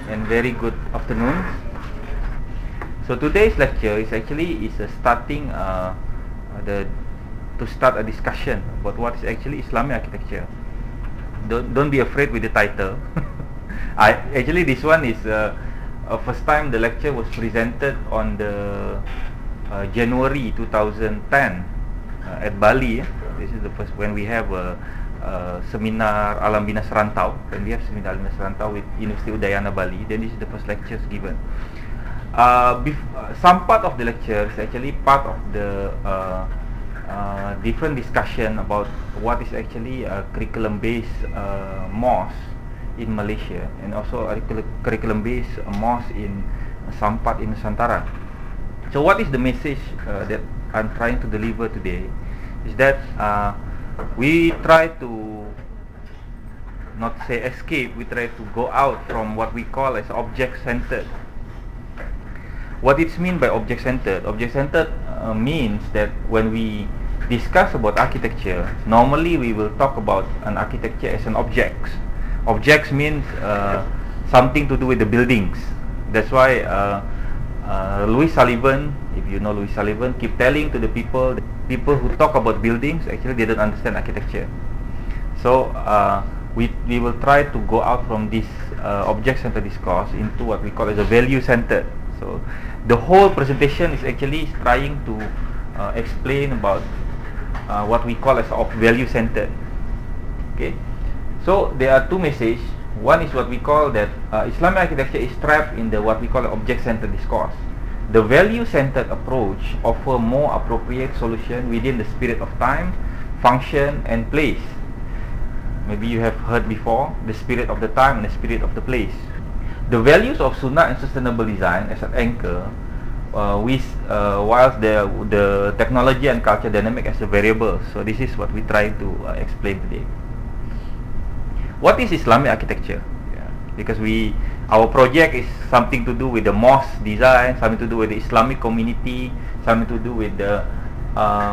And very good afternoon. So today's lecture is actually starting to start a discussion about what is actually Islamic architecture. Don't be afraid with the title. Actually this one is first time the lecture was presented on the January 2010 at Bali. This is the first when we have a seminar Alam Bina Serantau. When we have seminar Alam Bina Serantau with University Udayana Bali, then this is the first lectures given. Some part of the lecture is actually part of the different discussion about what is actually a curriculum-based mosque in Malaysia, and also a curriculum-based mosque in some part in Nusantara. So what is the message that I'm trying to deliver today is that we try to not say escape, we try to go out from what we call as object-centered. What it means by object-centered? Object-centered means that when we discuss about architecture, normally we will talk about an architecture as an object. Objects means something to do with the buildings. That's why Louis Sullivan, if you know Louis Sullivan, keep telling to the people who talk about buildings, actually they don't understand architecture. So we will try to go out from this object-centered discourse into what we call as a value-centered. So the whole presentation is actually trying to explain about what we call as value-centered. Okay, so there are two messages. One is what we call that Islamic architecture is trapped in the what we call object-centered discourse. The value-centered approach offers more appropriate solution within the spirit of time, function and place. Maybe you have heard before the spirit of the time and the spirit of the place. The values of Sunnah and sustainable design as an anchor, whilst the technology and culture dynamic as a variable. So this is what we try to explain today. What is Islamic architecture? Yeah. Because our project is something to do with the mosque design, something to do with the Islamic community, something to do with the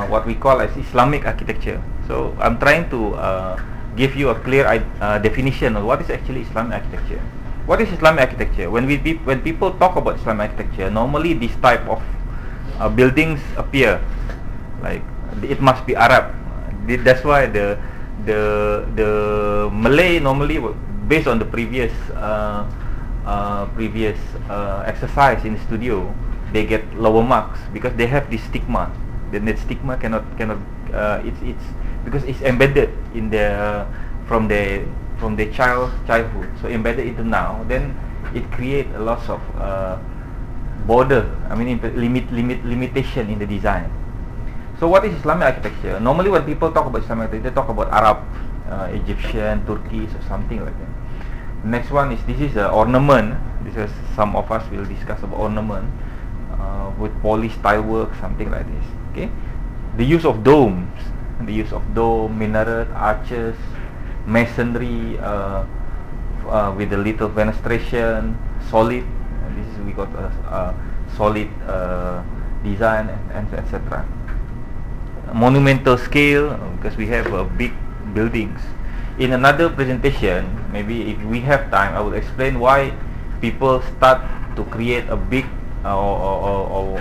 what we call as Islamic architecture. So I'm trying to give you a clear definition of what is actually Islamic architecture. What is Islamic architecture? When people talk about Islamic architecture, normally this type of buildings appear. Like it must be Arab. That's why the Malay normally, based on the previous exercise in the studio, they get lower marks because they have this stigma. Then that stigma cannot it's because it's embedded in their from their childhood, so embedded into now, then it creates a lot of border, limitation in the design. So what is Islamic architecture? Normally when people talk about Islamic architecture, they talk about Arab, Egyptian, Turkish or something like that. Next one is, this is ornament. This is, some of us will discuss about ornament with polished tile work, something like this. Okay, the use of domes, minaret, arches, masonry with a little fenestration, solid. This is we got a solid design and etc. Monumental scale, because we have big buildings. In another presentation, maybe if we have time, I will explain why people start to create a big or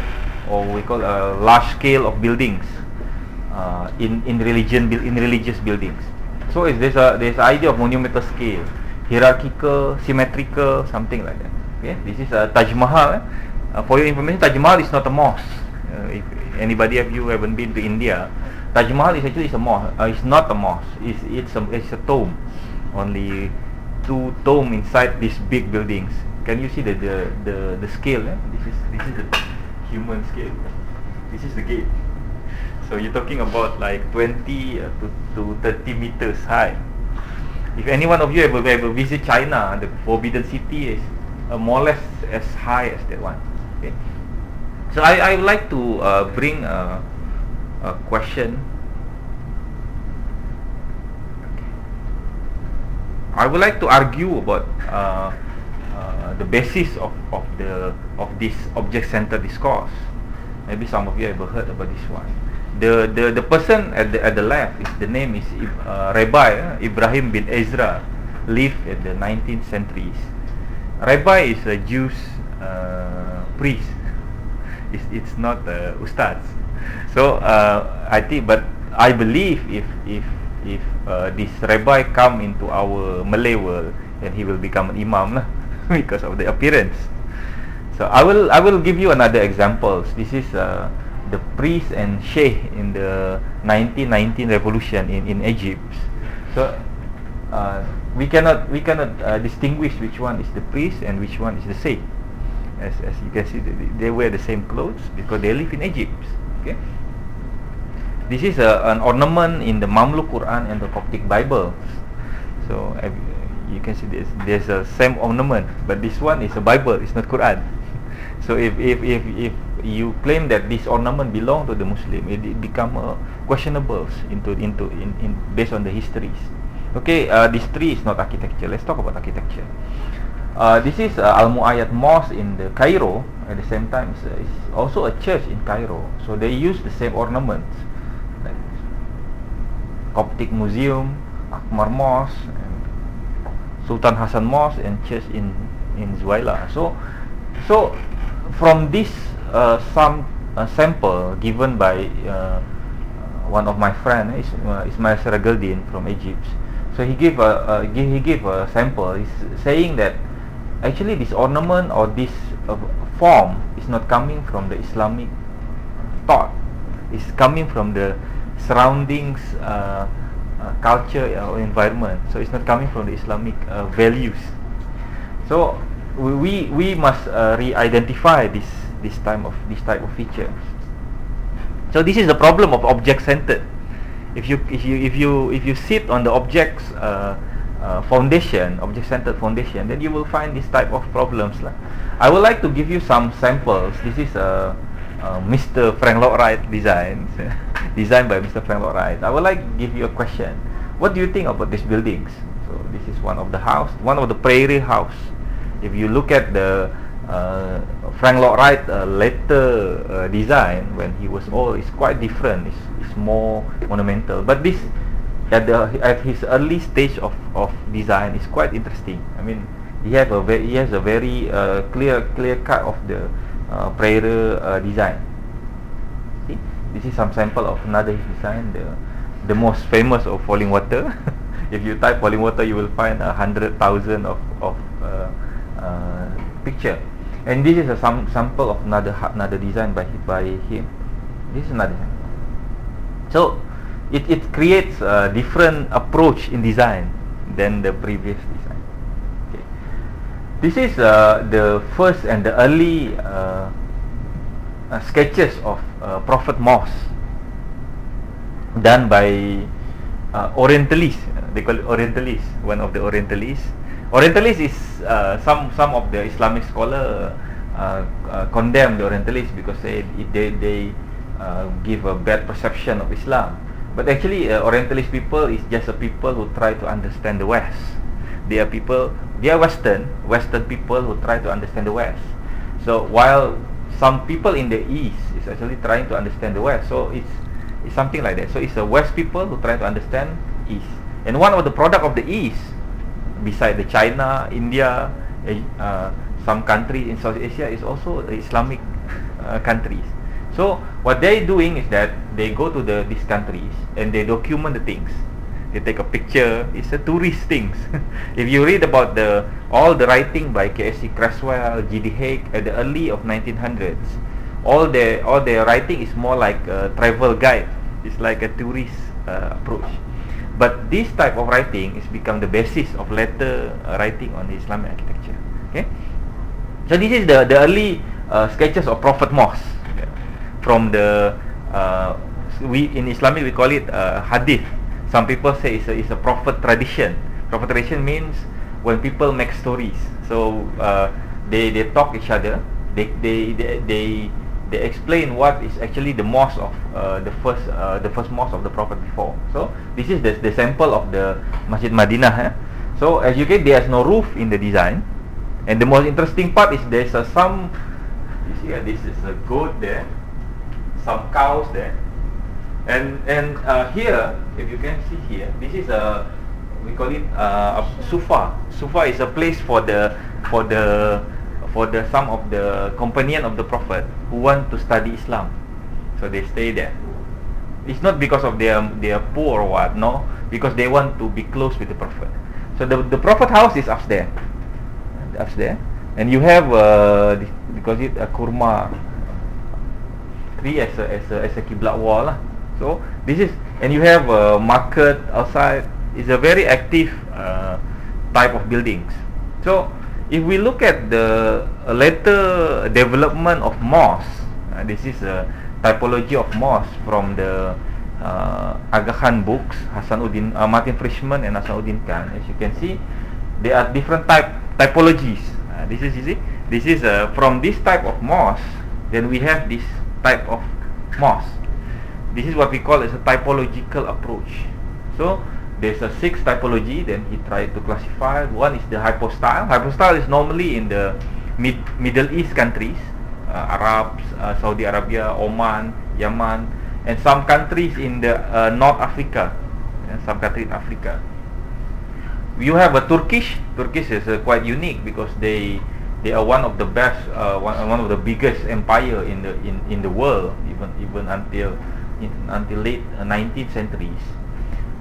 we call a large scale of buildings in religious buildings. So there's idea of monumental scale, hierarchical, symmetrical, something like that. Okay, this is a Taj Mahal. For your information, Taj Mahal is not a mosque. If anybody of you haven't been to India, Taj Mahal is actually a mosque. It's not a mosque. It's a tomb. Only two tomb inside these big buildings. Can you see the scale? This is the human scale. This is the gate. So you're talking about like 20 to 30 meters high. If any one of you ever visit China, the Forbidden City is more or less as high as that one. Okay. So I would like to bring a question. I would like to argue about the basis of this object-centered discourse. Maybe some of you have heard about this one. The person at the left, the name is Rabbi Ibrahim bin Ezra, lived at the 19th centuries. Rabbi is a Jewish priest. It's not ustaz. So I think, but I believe if this rabbi come into our Malay world, then he will become an imam lah, because of the appearance. So I will give you another examples. This is the priest and sheikh in the 1919 revolution in Egypt. So we cannot distinguish which one is the priest and which one is the sheikh. As you can see, they wear the same clothes because they live in Egypt. Okay. This is an ornament in the Mamluk Quran and the Coptic Bible. So you can see there's a same ornament, but this one is a Bible, it's not Quran. So if you claim that this ornament belong to the Muslim, it become questionable based on the histories. Okay, this tree is not architecture. Let's talk about architecture. This is Al-Mu'ayyad Mosque in the Cairo. At the same time, it's also a church in Cairo. So they use the same ornaments, like Coptic Museum, Akmar Mosque, and Sultan Hassan Mosque, and church in Zuwaila. So from this some sample given by one of my friend, Ismail Serageldin from Egypt. So he gave a sample. He's saying that actually this ornament or this form is not coming from the Islamic thought. It's coming from the surroundings, culture or environment. So it's not coming from the Islamic values. So we must re-identify this type of feature. So this is the problem of object-centered. If you sit on the object's foundation, object-centered foundation, then you will find this type of problems. I would like to give you some samples. This is Mr. Frank Lloyd Wright design, designed by Mr. Frank Lloyd Wright. I would like to give you a question. What do you think about these buildings? So this is one of the house, one of the prairie house. If you look at the Frank Lloyd Wright later design when he was old, it's quite different. It's more monumental. But this at his early stage of design is quite interesting. I mean, he has a very clear cut of the prairie design. See, this is some sample of another his design. The most famous of falling water. If you type falling water, you will find 100,000 of picture. And this is a sample of another design by him. This is another sample. So it creates a different approach in design than the previous design. Okay. This is the first and the early sketches of Prophet Mosque done by Orientalists. They call it Orientalists. One of the Orientalists. Orientalists is some of the Islamic scholar condemn the Orientalists because they give a bad perception of Islam. But actually, Orientalist people is just a people who try to understand the West. They are Western people who try to understand the West. So while some people in the East is actually trying to understand the West, so it's something like that. So it's a West people who try to understand East. And one of the product of the East, beside the China, India, some countries in South Asia, is also the Islamic countries. So what they're doing is that they go to these countries and they document the things. They take a picture. It's a tourist things. If you read about all the writing by K.S.C. Creswell, G.D. Haig at the early of 1900s, all their writing is more like a travel guide. It's like a tourist approach. But this type of writing is become the basis of later writing on the Islamic architecture. Okay. So this is the early sketches of Prophet Mosque. From the in Islamic we call it hadith. Some people say it's a prophet tradition. Prophet tradition means when people make stories. So they talk each other. They explain what is actually the mosque of the first mosque of the Prophet before. So this is the sample of the Masjid Madinah. So as you can, there's no roof in the design. And the most interesting part is there's some, you see, this is a goat there, some cows there, and here, if you can see here, this is a, we call it a sufa. Sufa is a place for the some of the companion of the Prophet who want to study Islam, so they stay there. It's not because of they are poor or what, no, because they want to be close with the Prophet. So the Prophet house is upstairs, and you have because it a kurma tree as a qiblat wall lah. So this is, and you have a market outside. It's a very active type of buildings. So if we look at the later development of mosques, this is a typology of mosque from the Aga Khan books, Martin Frischman and Hasanuddin Khan. As you can see, there are different typologies. This is, you see, this is from this type of mosque. Then we have this type of mosque. This is what we call as a typological approach. So there's a 6 typology. Then he tried to classify. One is the hypostyle. Hypostyle is normally in the Middle East countries, Arabs, Saudi Arabia, Oman, Yemen, and some countries in the North Africa, some countries in Africa. You have a Turkish. Turkish is quite unique because they are one of the best, one of the biggest empire in the world, even until late 19th centuries.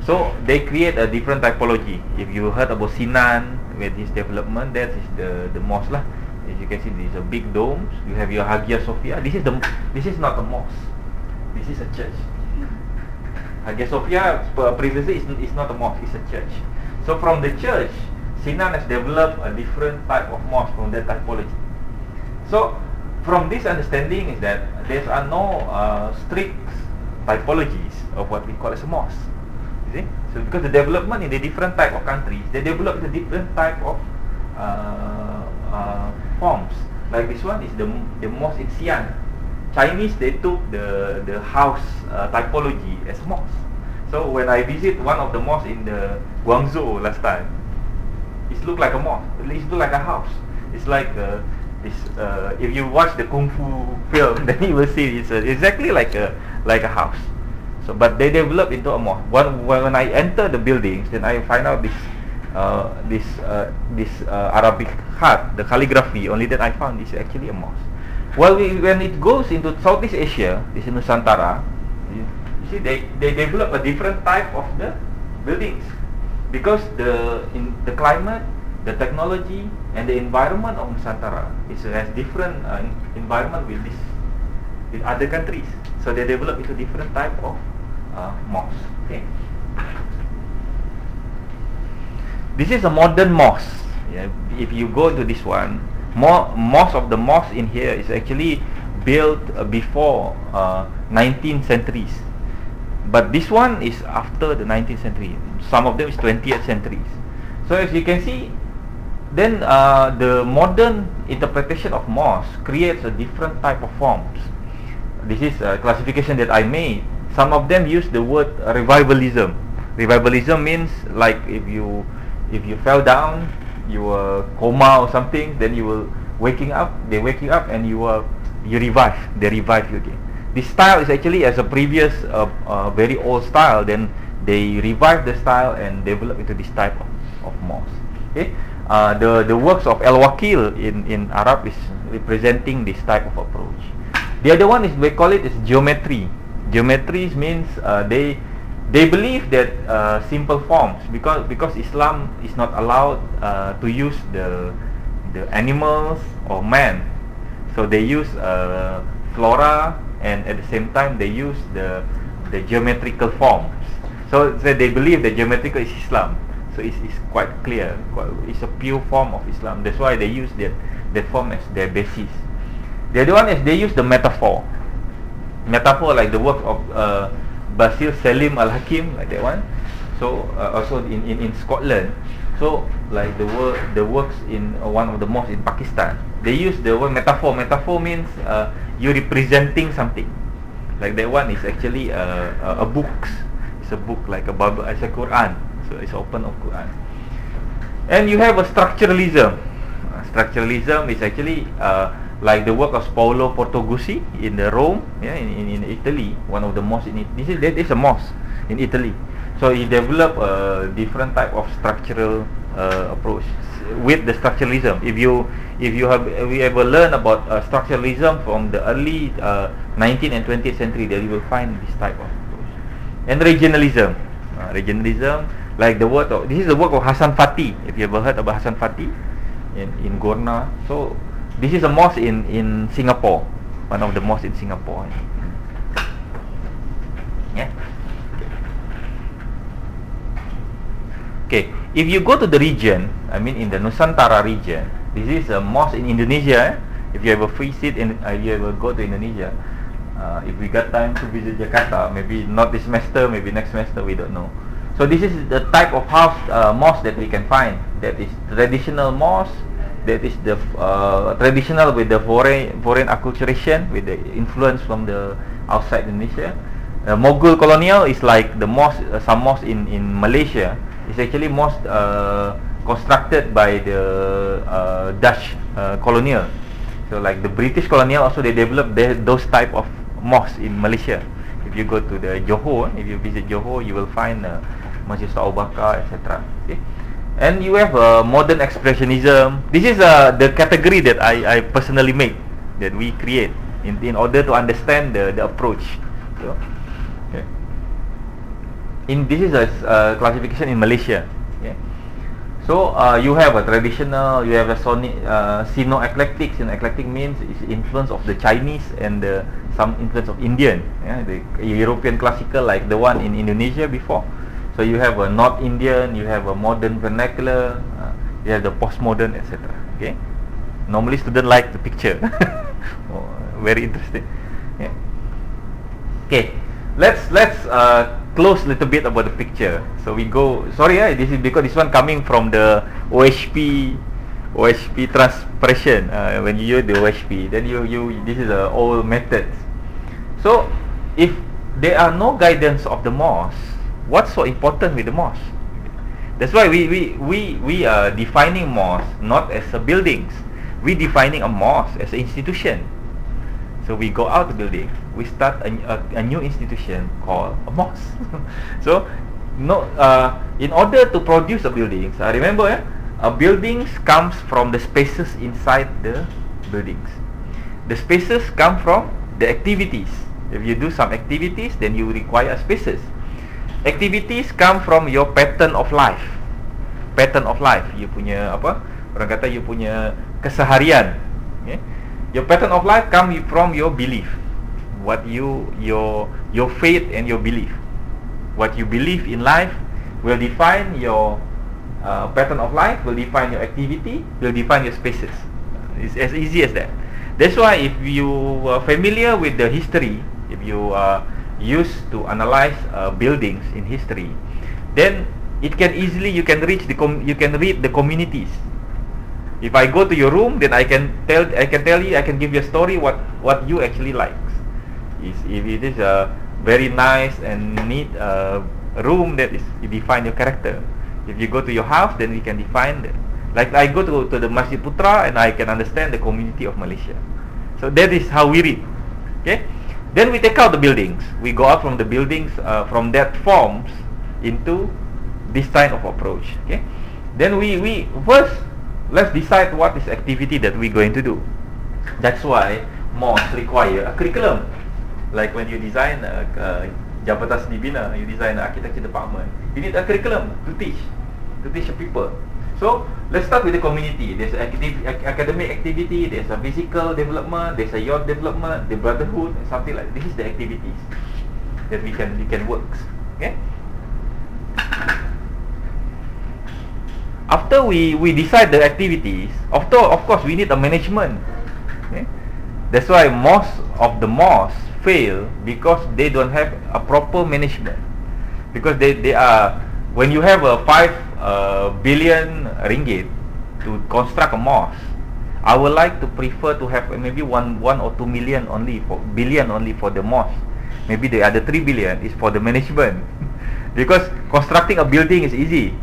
So they create a different typology. If you heard about Sinan with his development, that is the mosque lah. As you can see, these are big domes. You have your Hagia Sophia. This is not a mosque. This is a church. Hagia Sophia previously is not a mosque. It's a church. So from the church, Sinan has developed a different type of mosque from that typology. So from this understanding is that there are no strict typologies of what we call as a mosque. You see? So because the development in the different type of countries, they develop the different type of forms. Like this one is the mosque in Xi'an. Chinese, they took the house typology as mosque. So when I visit one of the mosques in the Guangzhou last time, it looked like a mosque. It looked like a house. It's like this. If you watch the kung fu film, then you will see it's exactly like a house. So, but they developed into a mosque. When I enter the buildings, then I find out this Arabic khat, the calligraphy. Only that I found is actually a mosque. Well, when it goes into Southeast Asia, this is Nusantara. You see, they develop a different type of the buildings because in the climate, the technology, and the environment of Nusantara has different environment with other countries. So they develop into different type of mosques. Okay. This is a modern mosque. Yeah, if you go to this one, most of the mosques in here is actually built before 19th centuries. But this one is after the 19th century. Some of them is 20th centuries. So as you can see, then the modern interpretation of mosque creates a different type of forms. This is a classification that I made. Some of them use the word revivalism. Revivalism means like if you fell down, you were coma or something, then you will waking up. They wake you up and you revive. They revive you again. This style is actually as a previous very old style. Then they revive the style and develop into this type of mosque. Okay. The works of Al-Wakil in Arab is representing this type of approach. The other one is, we call it is geometry. Geometry means they believe that simple forms, because Islam is not allowed to use the animals or man, so they use flora, and at the same time they use the geometrical forms. So they believe that geometrical is Islam. So it's quite clear. It's a pure form of Islam. That's why they use that form as their basis. The other one is they use the metaphor. Metaphor like the work of Basil Salim Al-Hakim, like that one. So also in Scotland. So like the works in one of the mosques in Pakistan, they use the word metaphor. Metaphor means you're representing something. Like that one is actually a book. It's a book like a Bible, it's a Quran. So it's open of Quran. And you have a structuralism. Structuralism is actually like the work of Paolo Portogusi in the Rome, yeah, in Italy. One of the mosques in that is a mosque in Italy. So he developed a different type of structural approach with the structuralism. If you ever learn about structuralism from the early 19th and 20th century, then you will find this type of approach. And regionalism, like the word of, this is the work of Hassan Fatih. If you ever heard about Hassan Fatih in Gorna, so this is a mosque in Singapore, one of the mosques in Singapore. Yeah. Okay, if you go to the region, I mean in the Nusantara region, this is a mosque in Indonesia. If you ever visit and you ever go to Indonesia, if we got time to visit Jakarta, maybe not this semester, maybe next semester, we don't know. So this is the type of house mosque that we can find. That is traditional mosque. That is the traditional with the foreign acculturation, with the influence from the outside Indonesia. Mughal colonial is like the mosque, some mosque in Malaysia. It's actually mosque constructed by the Dutch colonial. So like the British colonial also, they developed those type of mosques in Malaysia. If you go to the Johor, if you visit Johor, you will find Masjid Utaberta, etc. Okay? And you have modern expressionism. This is the category that I personally make, that we create in order to understand the approach. So, okay. This is a classification in Malaysia. Okay. So you have a traditional, you have a Sino-eclectic. Sino-eclectic means it's influence of the Chinese and some influence of Indian. Yeah, the European classical, like the one in Indonesia before. So you have a North Indian, you have a modern vernacular, you have the postmodern, etc. Okay. Normally students like the picture. Oh, very interesting. Yeah. Okay. Let's close a little bit about the picture. So we go. Sorry, this is because this one coming from the OHP transpression. When you use the OHP, then this is a old methods. So if there are no guidance of the mosque, what's so important with the mosque? That's why we are defining mosque not as a buildings. We defining a mosque as an institution. So we go out the building, we start a new institution called a mosque. So in order to produce a buildings, remember, a buildings comes from the spaces inside the buildings. The spaces come from the activities. If you do some activities, then you require spaces. Activities come from your pattern of life. Pattern of life, you punya apa? Orang kata you punya keseharian. Okay? Your pattern of life come from your belief. What your faith and your belief. What you believe in life will define your pattern of life, will define your activity, will define your spaces. It's as easy as that. That's why if you are familiar with the history, if you are used to analyze buildings in history, then it can easily, you can read the communities. If I go to your room, then I can tell you, I can give you a story what you actually like. If it is a very nice and neat room, that is, you define your character. If you go to your house, then we can define that. Like I go to the Masjid Putra, and I can understand the community of Malaysia. So that is how we read. Okay. Then we take out the buildings. We go out from the buildings, from that forms into this kind of approach. Okay. Then we first, let's decide what is activity that we're going to do. That's why mosques require a curriculum. Like when you design Jabatan Seni Bina, you design an architecture department, you need a curriculum to teach the people. So let's start with the community. There's academic activity, there's a physical development, there's a youth development, the brotherhood, and something like this. Is the activities that we can work. Okay. After we decide the activities, of course we need a management. Okay? That's why most of the mosques fail, because they don't have a proper management. Because they are, when you have a 5 billion ringgit to construct a mosque, I would like to prefer to have maybe 1 or 2 billion only for the mosque. Maybe the other 3 billion is for the management. Because constructing a building is easy,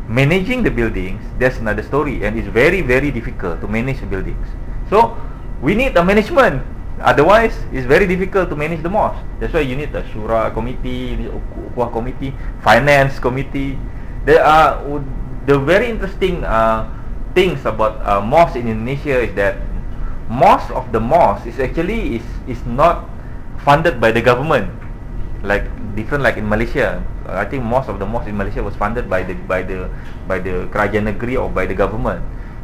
managing the buildings, that's another story, and it's very very difficult to manage the buildings. So we need a management, otherwise it's very difficult to manage the mosque. That's why you need a shura committee, ukhuwah committee, finance committee. There are the very interesting things about mosque in Indonesia is that most of the mosque is actually is not funded by the government, like different like in Malaysia. I think most of the mosques in Malaysia was funded by the kerajaan negeri or by the government.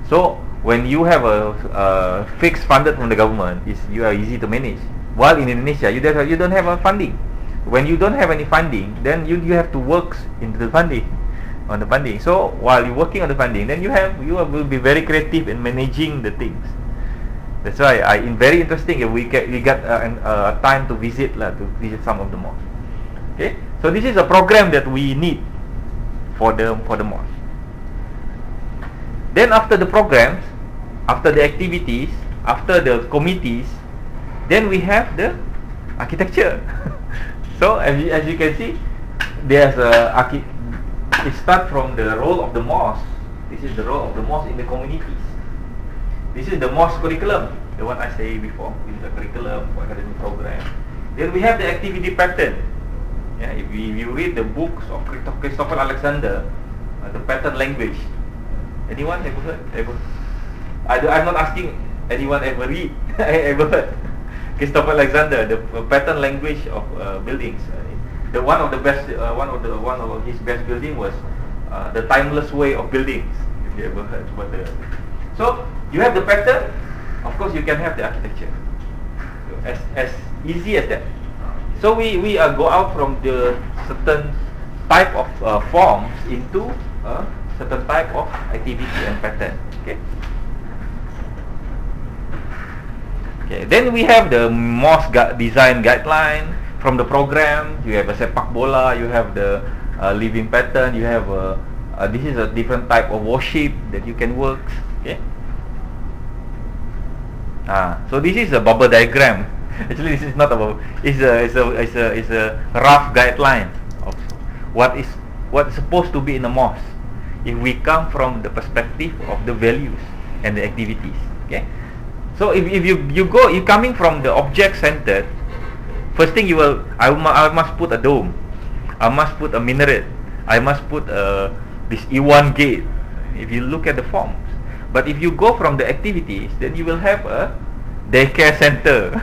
So when you have a fixed funded from the government, you are easy to manage. While in Indonesia, you don't have a funding. When you don't have any funding, then you have to work into the funding, on the funding. So while you're working on the funding, then you will be very creative in managing the things. That's why very interesting if we got a time to visit some of the mosques. Okay, so this is a program that we need for the mosque. Then after the programs, after the activities, after the committees, then we have the architecture. So as you can see, there's it starts from the role of the mosque. This is the role of the mosque in the communities. This is the mosque curriculum, the one I say before. This is the curriculum for academic program. Then we have the activity pattern. Yeah, if you read the books of Christopher Alexander, the pattern language. Anyone ever heard? I'm not asking anyone ever read. Ever heard Christopher Alexander, the pattern language of buildings. One of his best building was the timeless way of buildings. If you ever heard about so you have the pattern. Of course, you can have the architecture. So as easy as that. So we go out from the certain type of forms into a certain type of activity and pattern. Okay. Okay. Then we have the mosque design guideline from the program. You have a sepak bola. You have the living pattern. You have this is a different type of worship that you can work. Okay. So this is a bubble diagram. Actually, this is not about. It's a rough guideline of what is supposed to be in a mosque. If we come from the perspective of the values and the activities, okay. So if you're coming from the object centered, first thing I must put a dome, I must put a minaret, I must put this Iwan gate. If you look at the forms, but if you go from the activities, then you will have a daycare center.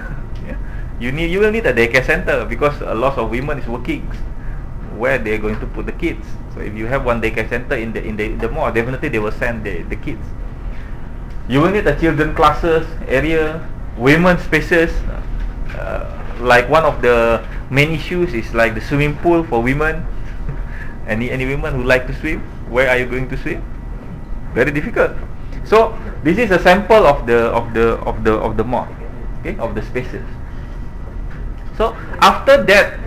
You will need a daycare center because a lot of women is working. Where they're going to put the kids? So if you have one daycare center in the mall, definitely they will send the kids. You will need a children classes area, women spaces. Like one of the main issues is like the swimming pool for women. Any women who like to swim, where are you going to swim? Very difficult. So this is a sample of the mall, okay, of the spaces. So after that,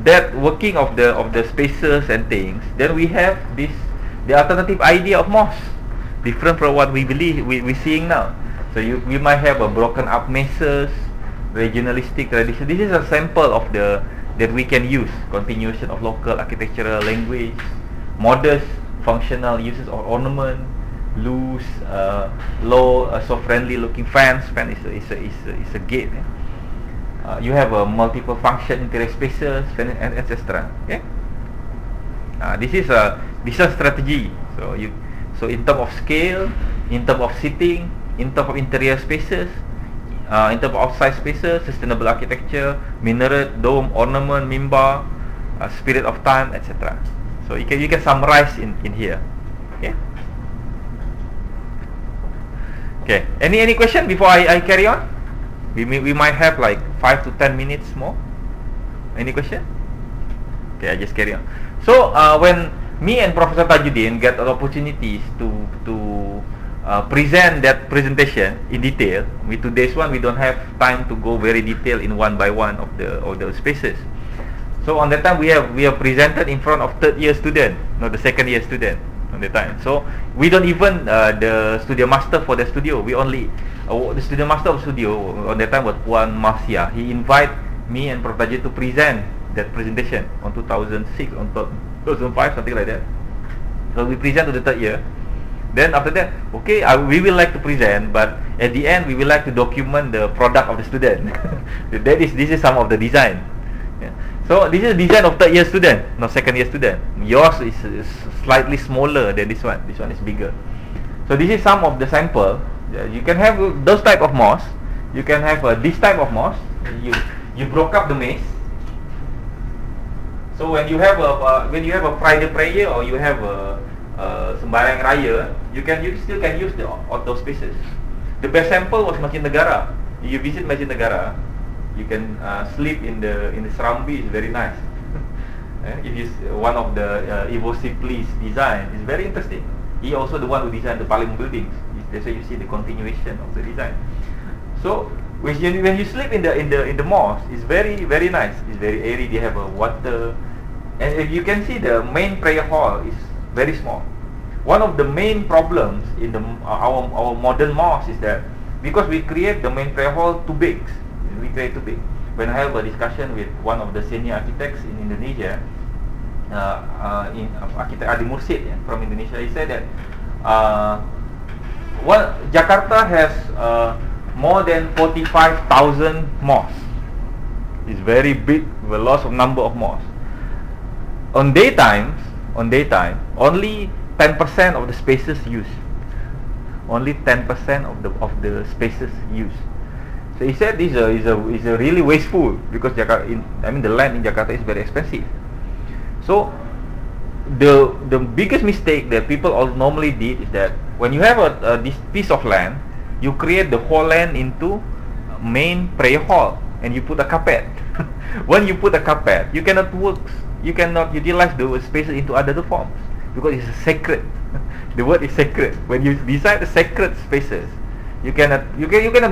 that working of the spaces and things, then we have the alternative idea of mosque, different from what we believe we're seeing now. So we might have a broken up mesas, regionalistic tradition. This is a sample of that we can use. Continuation of local architectural language, modest functional uses of ornament, loose, low, so friendly looking fence. Fan is a gate. Yeah? You have a multiple function interior spaces and etc. Okay. This is a strategy. So in terms of scale, in terms of seating, in terms of interior spaces, in terms of outside spaces, sustainable architecture, minaret, dome, ornament, mimbar, spirit of time, etc. So you can summarize in here. Okay. Okay. Any question before I carry on? We might have like 5 to 10 minutes more. Any question? Okay, I just carry on. So when me and Professor Tajuddin get opportunities to present that presentation in detail, with today's one we don't have time to go very detailed in one by one of the spaces. So on that time we have presented in front of third year student, not the second year student on the time. So we don't even the studio master for the studio. We only the studio master of studio on that time was Puan Marcia. He invite me and Prof. Tajid to present that presentation on 2006 on 2005, something like that. So we present to the third year. Then after that, okay, we will like to present, but at the end we will like to document the product of the student. This is some of the design. Yeah. So this is design of third year student, not second year student. Yours is slightly smaller than this one. This one is bigger. So this is some of the sample. You can have those type of mosques. You can have this type of mosque. You broke up the maze. So when you have a Friday prayer or you have a sembahyang raya, you still can use those spaces. The best sample was Masjid Negara. You visit Masjid Negara, you can sleep in the Serambi. It's very nice. It is one of the Ivo Sipli's design. It's very interesting. He also the one who designed the Parliament buildings. That's why you see the continuation of the design. So when you sleep in the mosque, it's very very nice. It's very airy. They have a water, and if you can see the main prayer hall is very small. One of the main problems in our modern mosque is that because we create the main prayer hall too big. We create too big. When I have a discussion with one of the senior architects in Indonesia, in architect Adi Mursid from Indonesia, he said that Jakarta has more than 45,000 mosques. It's very big with lots of number of mosques. On daytime, only 10% of the spaces used. Only 10% of the spaces used. So he said this is a really wasteful, because the land in Jakarta is very expensive. So the biggest mistake that people all normally did is that when you have this piece of land, you create the whole land into main prayer hall and you put a carpet. When you put a carpet, you cannot utilize the spaces into other forms because it's sacred. The word is sacred. When you design the sacred spaces, you cannot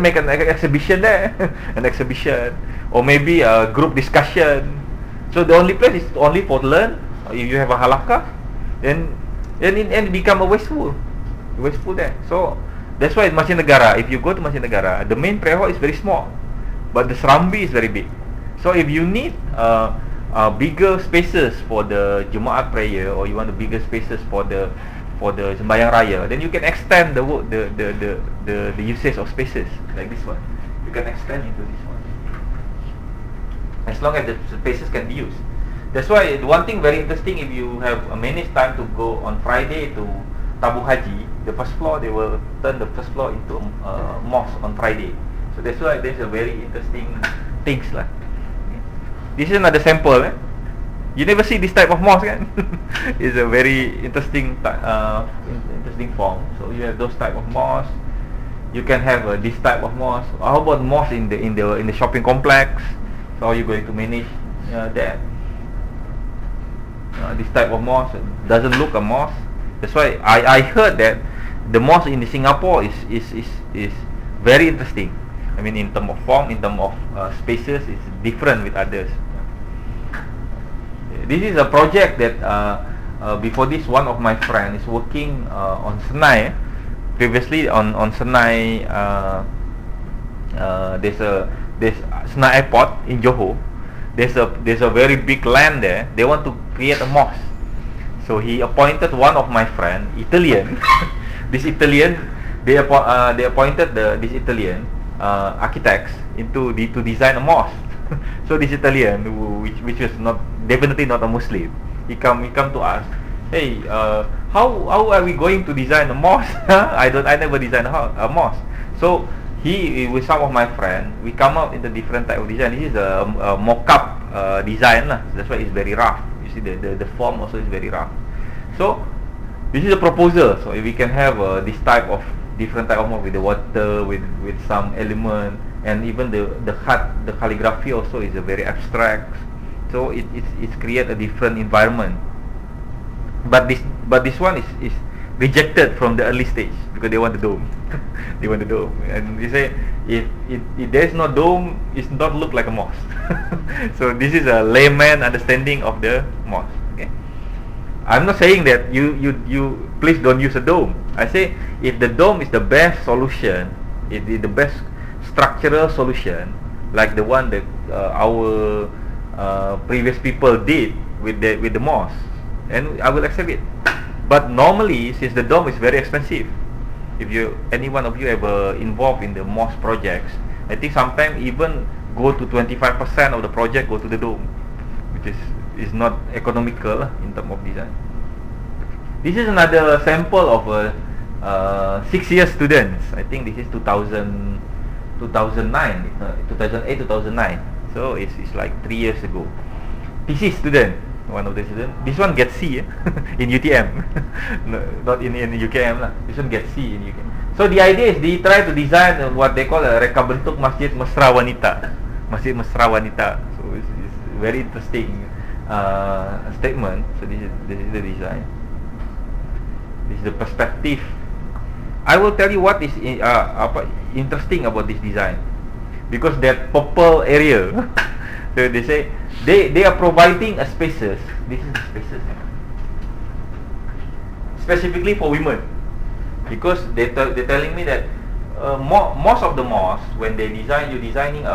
make an exhibition there, an exhibition, or maybe a group discussion. So the only place is only for learn. If you have a halakah, then it become a wasteful there. So that's why Masjid Negara, if you go to Masjid Negara, the main prayer hall is very small, but the Serambi is very big. So if you need bigger spaces for the Jumaat prayer, or you want the bigger spaces for the sembahyang raya, then you can extend the usage of spaces like this one. You can extend into this one as long as the spaces can be used. That's why one thing very interesting, if you have managed time to go on Friday to Tabung Haji, the first floor, they will turn the first floor into a mosque on Friday. So that's why there's a very interesting things lah. This is another sample. You never see this type of mosque, kan? It's a very interesting interesting form. So you have those type of mosques. You can have this type of mosque. How about mosque in the shopping complex? So how are you going to manage that? This type of mosque doesn't look a mosque. That's why I heard that the mosque in Singapore is very interesting. I mean, in terms of form, in terms of spaces, it's different with others. This is a project that before this, one of my friends is working on Senai. Previously on Senai, there's Senai Airport in Johor. There's a very big land there. They want to create a mosque. So he appointed one of my friend, Italian. This Italian, they appointed this Italian architects to design a mosque. So this Italian, which was definitely not a Muslim, he come to us. Hey, how are we going to design a mosque? I never designed a mosque. So he, with some of my friends, we come up in the different type of design. This is a mock-up design lah. That's why it's very rough. You see the form also is very rough. So this is a proposal. So if we can have this type of different type of mosque with the water, with some element, and even the calligraphy also is a very abstract. So it's create a different environment. But this one is rejected from the early stage because they want the dome. They want the dome, and they say if there is no dome, it's not look like a mosque. So this is a layman understanding of the mosque. Okay, I'm not saying that you please don't use a dome. I say if the dome is the best solution, it is the best structural solution, like the one that our previous people did with the mosque, and I will accept it. But normally, since the dome is very expensive, if you any one of you ever involved in the mosque projects, I think sometimes even go to 25% of the project go to the dome, which is not economical in terms of design. This is another sample of a 6-year students. I think this is 2009, 2008, 2009. So it's like 3 years ago. PC student, one of the students. This one gets C in UTM, no, not in UKM lah. This one gets C in UKM. So the idea is they try to design what they call a reka bentuk Masjid Mesra Wanita. Masjid Mesra Wanita. So it's very interesting statement. So this is the design. This is the perspective. I will tell you what is interesting about this design, because that purple area, so they say they are providing a spaces. This is the spaces specifically for women, because they're telling me that most of the mosques, when they designing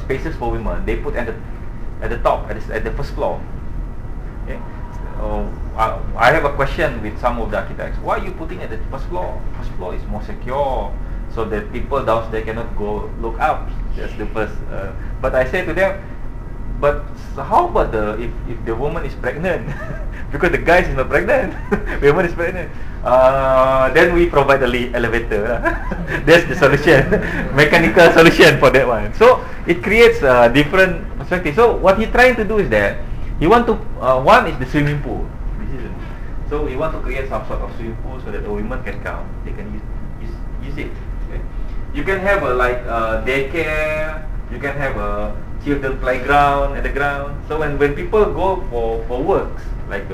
spaces for women, they put at the top, at the first floor. Okay. I have a question with some of the architects. Why are you putting at the first floor? First floor is more secure, so that people downstairs cannot go look up. That's the first. But I say to them, but how about if the woman is pregnant? Because the guy is not pregnant, the woman is pregnant. Then we provide the elevator. That's the solution, mechanical solution for that one. So it creates a different perspective. So what he's trying to do is that he want to one is the swimming pool. This is so we want to create some sort of swimming pool so that the women can come. They can use it. Okay? You can have a daycare. You can have a children playground at the ground. So when people go for works, like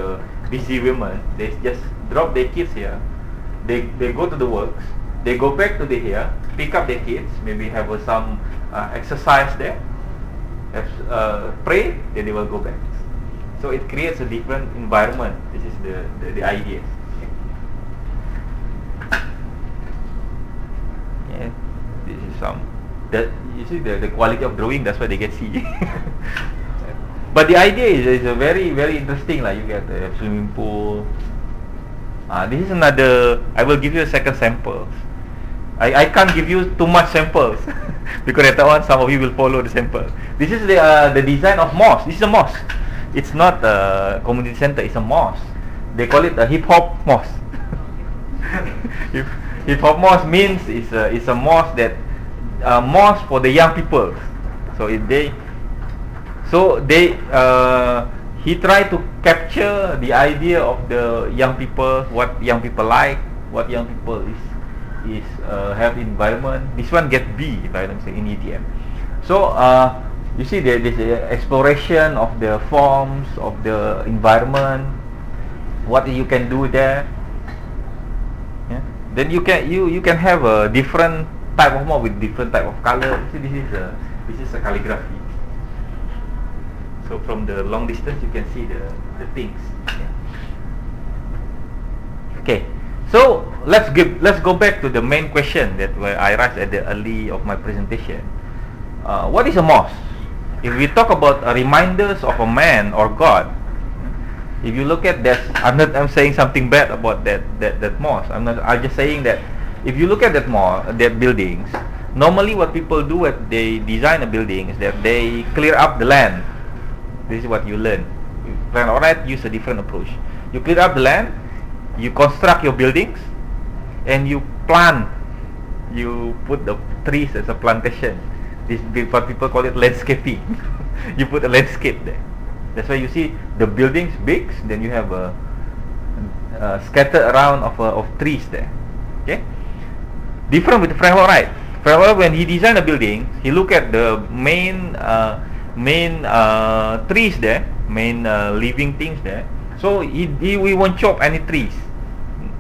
busy women, they just drop their kids here. They go to the works. They go back to the here, pick up their kids, maybe have some exercise there, pray, then they will go back. So it creates a different environment. This is the idea. Okay. Yeah, this is some. That you see the quality of drawing. That's why they get C. But the idea is a very interesting. Like you get a swimming pool. This is another. I will give you a second sample. I can't give you too much samples because later on some of you will follow the sample. This is the design of mosque. This is a mosque. It's not a community center. It's a mosque. They call it a hip hop mosque. Hip hop mosque means it's a mosque that mosque for the young people. So he tried to capture the idea of the young people, what young people like, what young people is have environment. This one get B, if I don't say, in ETM. So you see there is exploration of the forms of the environment, what you can do there. Yeah. Then you can have a different type of mosque with different type of color. See, this is a calligraphy. So from the long distance you can see the things. Yeah. Okay. So let's go back to the main question that I raised at the early of my presentation. What is a mosque? If we talk about reminders of a man or God, if you look at that, I'm saying something bad about that mosque. I'm just saying that if you look at that buildings, normally what people do when they design a building is that they clear up the land. This is what you learn. Alright, use a different approach. You clear up the land, you construct your buildings, and you plant. You put the trees as a plantation. This what people call it landscaping. You put a landscape there. That's why you see the buildings big. Then you have a scattered around of trees there. Okay. Different with Frank Lloyd Wright. Frank Lloyd, when he designed a building, he look at the main trees there, main living things there. So we won't chop any trees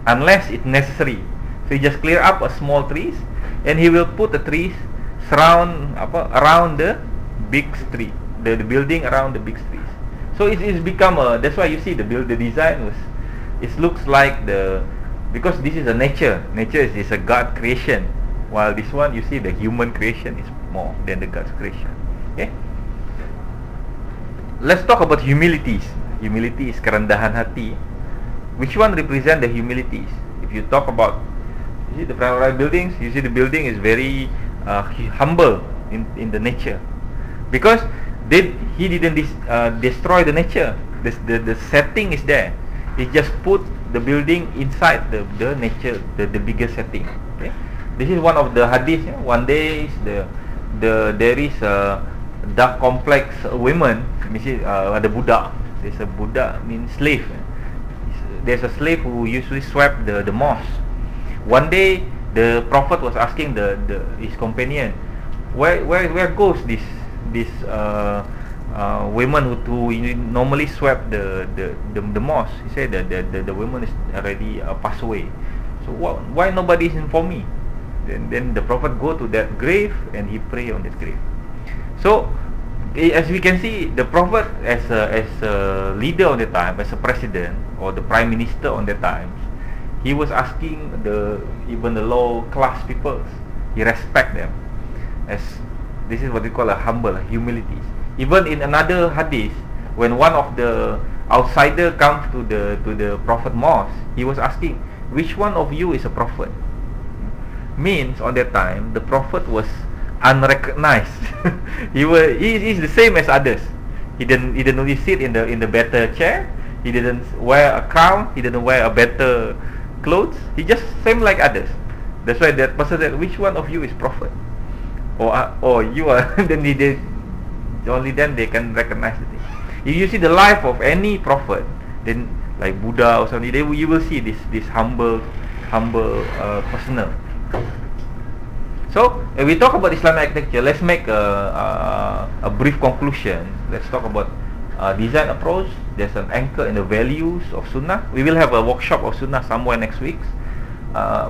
unless it's necessary. So he just clear up a small trees, and he will put the trees around the big tree, the building around the big trees. So it's become that's why you see the design it looks like because this is a nature is a God creation, while this one you see the human creation is more than the God's creation. Okay, let's talk about humility is kerendahan hati. which one represent the humilities? If you talk about, you see the Priory buildings, you see the building is very humble in the nature, because he didn't destroy the nature. The setting is there. He just put the building inside the nature, the bigger setting. Okay, this is one of the hadith. One day there is a dark complex women. You see, ada budak. There's a budak means slave. There's a slave who usually swept the mosque. One day the Prophet was asking his companion, where goes this women who normally swept the mosque? He said that the women is already passed away. So why nobody is informed me? Then the Prophet go to that grave and he pray on that grave. So as we can see, the Prophet as a leader on the time, as a president or the prime minister on the time, he was asking even the low class people, he respect them, as this is what we call a humble, humility. Even in another hadith, when one of the outsider comes to the Prophet mosque, he was asking, which one of you is a prophet? Means on that time the Prophet was unrecognized. he is the same as others. He didn't only sit in the better chair. He didn't wear a crown. He didn't wear a better clothes. He just same like others. That's why that person said, which one of you is prophet? Or you are. Then only then they can recognize the thing. If you see the life of any prophet, then like Buddha or something, you will see this humble personal. So, if we talk about Islamic architecture, let's make a brief conclusion. Let's talk about design approach. There's an anchor in the values of Sunnah. We will have a workshop of Sunnah somewhere next week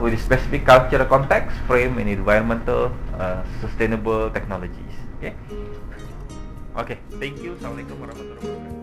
with a specific cultural context, frame in environmental, sustainable technologies. Okay. Thank you. Assalamualaikum warahmatullahi wabarakatuh.